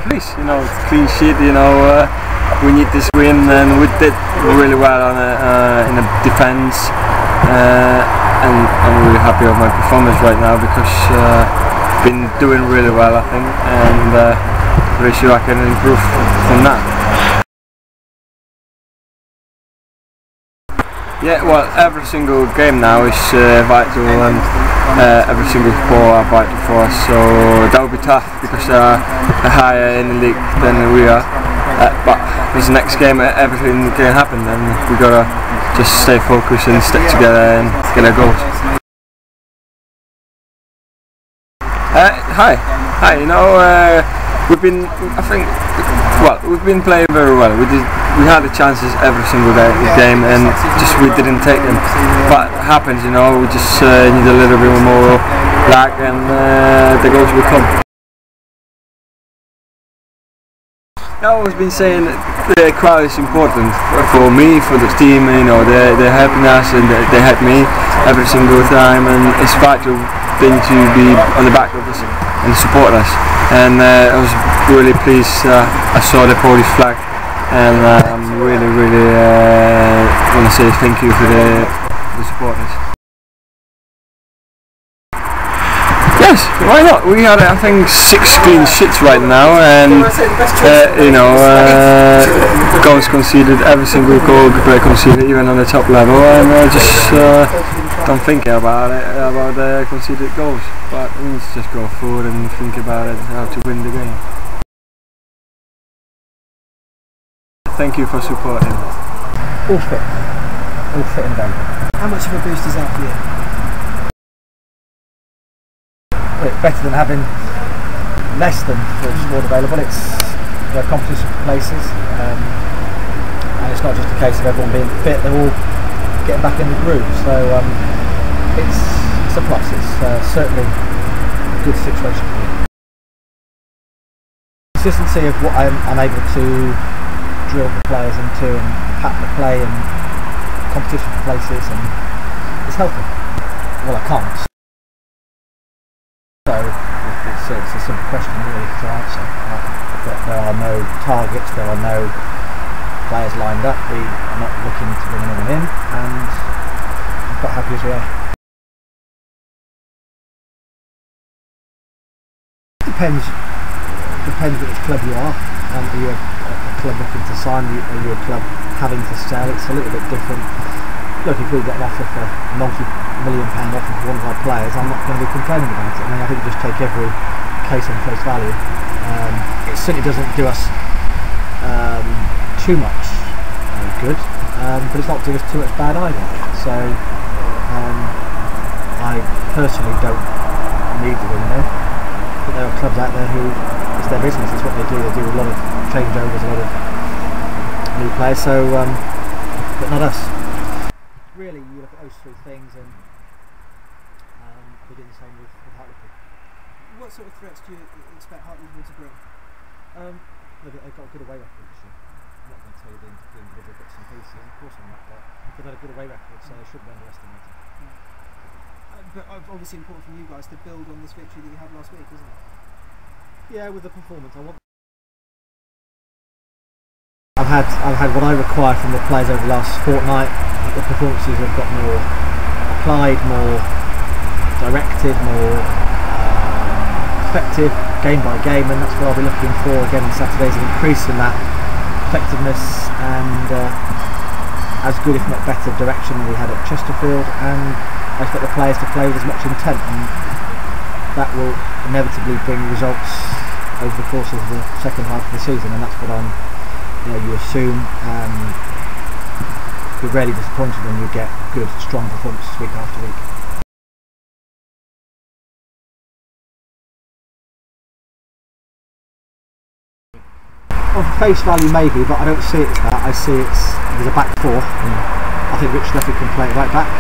Please, you know, it's clean sheet. You know, we need this win, and we did really well on in the defence. And I'm really happy with my performance right now because been doing really well, I think, and pretty sure I can improve from that. Yeah, well, every single game now is vital, and every single score are vital for us. So that will be tough because they're higher in the league than we are. But this next game, everything can happen, and we gotta just stay focused and stick together and get our goals. Hi. You know, we've been playing very well. We had the chances every single game, and just we didn't take them. But it happens, you know. We just need a little bit more luck, and the goals will come. I've always been saying that the crowd is important for me, for the team. You know, they're helping us and they help me every single time, and it's vital thing to be on the back of us and support us. And I was really pleased. I saw the Polish flag, and I'm really want to say thank you for the supporters. Yes, why not? We had, I think, 6 clean sheets right now, and you know, goals conceded, every single goal conceded, even on the top level, and just don't think about the conceded goals. But we need to just go forward and think about it, how to win the game. Thank you for supporting. All fit and done. How much of a boost is that for you? It's better than having less than full squad available. It's competition for places, and it's not just a case of everyone being fit, they're all getting back in the groove, so it's a plus. It's certainly a good situation for me. Consistency of what I'm able to drill the players into and pattern the play and competition for places, and it's healthy. Well, I can't. So it's a simple question really to answer. But there are no targets, there are no players lined up. We are not looking to bring anyone in, and I'm quite happy as we are. Depends which club you are. Are you a club looking to sign? Are you a club having to sell? It's a little bit different. Look, if we get an offer for a multi-million-pound offer for one of our players, I'm not going to be complaining about it. I mean, I think we just take every case on face value. It certainly doesn't do us too much good, but it's not doing us too much bad either. So I personally don't need the window, but there are clubs out there who, it's their business, it's what they do. They do a lot of changeovers, a lot of new players, so but not us. Really, you look at those 3 things, and we did the same with Hartlepool. What sort of threats do you expect Hartlepool to bring? Look, they've got a good away record this year. I'm not going to tell you the individual bits and pieces, of course I'm not, but they've had a good away record, so they shouldn't be underestimated. But obviously important for you guys to build on this victory that you had last week, isn't it? Yeah, with the performance, I've had what I require from the players over the last fortnight. The performances have got more applied, more directed, more effective game by game, and that's what I'll be looking for again on Saturdays, an increase in that effectiveness and as good if not better direction than we had at Chesterfield, and I expect the players to play with as much intent, and that will inevitably bring results over the course of the second half of the season, and that's what you assume. You're rarely disappointed when you get good, strong performances week after week. On face value maybe, but I don't see it as that. I see there's a back 4. I think Rich Duffy can play right back,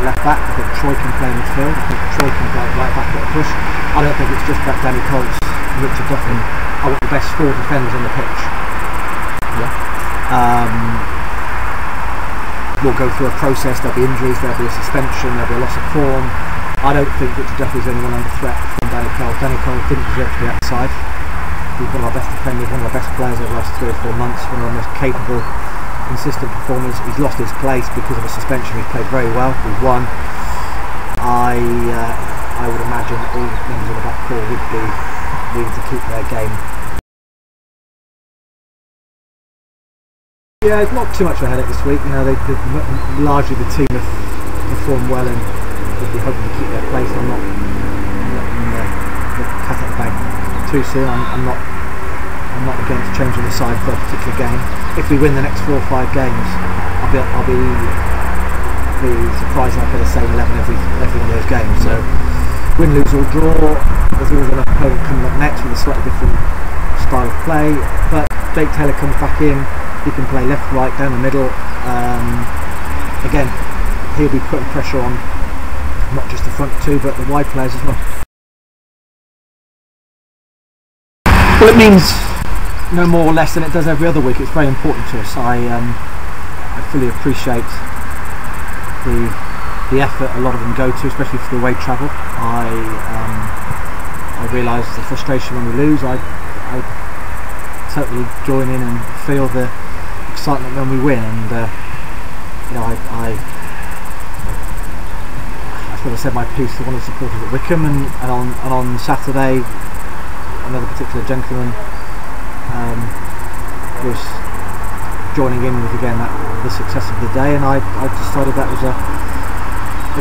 left back. I think Troy can play midfield. I think Troy can play right back at a push. I don't think it's just about Danny Coates and Richard Duffy. I want the best 4 defenders on the pitch. We'll go through a process, there'll be injuries, there'll be a suspension, there'll be a loss of form. I don't think Richard Duffy is anyone under threat from Danny Cole. Danny Cole didn't deserve to be outside. He's one of our best defenders, one of our best players over the last 3 or 4 months, one of our most capable, consistent performers. He's lost his place because of a suspension. He's played very well. We've won. I would imagine all the members of the back four would be needing to keep their game. Yeah, it's not too much of a headache this week. You know, largely the team have performed well and would be hoping to keep their place. I'm not in the cat out the bag too soon. I'm not against changing the side for a particular game. If we win the next 4 or 5 games, I'll be surprised if I play the same 11 every one of those games. So win, lose or draw, there's always an opponent coming up next with a slightly different style of play. But Jake Taylor comes back in. He can play left, right, down the middle. Again, he'll be putting pressure on not just the front two but the wide players as well. Well, it means no more or less than it does every other week. It's very important to us. I fully appreciate the effort a lot of them go to, especially for the away travel. I realise the frustration when we lose. I totally join in and feel the excitement when we win, and you know, I suppose I said my piece to one of the supporters at Wickham, and on Saturday another particular gentleman was joining in with again the success of the day, and I decided that was a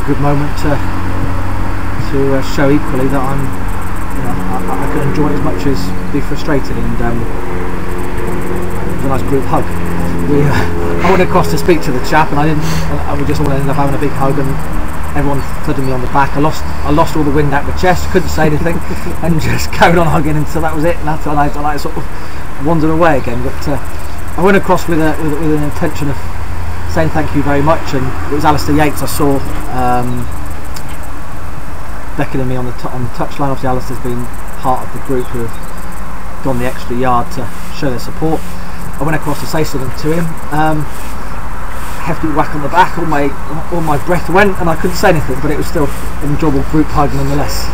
good moment to show equally that I can enjoy it as much as be frustrated, and it was a nice group hug. I went across to speak to the chap, and we just all ended up having a big hug, and everyone flooded me on the back. I lost all the wind out my chest, couldn't say anything, and just carried on hugging until that was it. And after I sort of wandered away again. But I went across with an intention of saying thank you very much, and it was Alistair Yates I saw beckoning me on the touchline. Obviously Alistair's been part of the group who have gone the extra yard to show their support. I went across to say something to him. Hefty whack on the back, all my breath went, and I couldn't say anything, but it was still an enjoyable group hug nonetheless.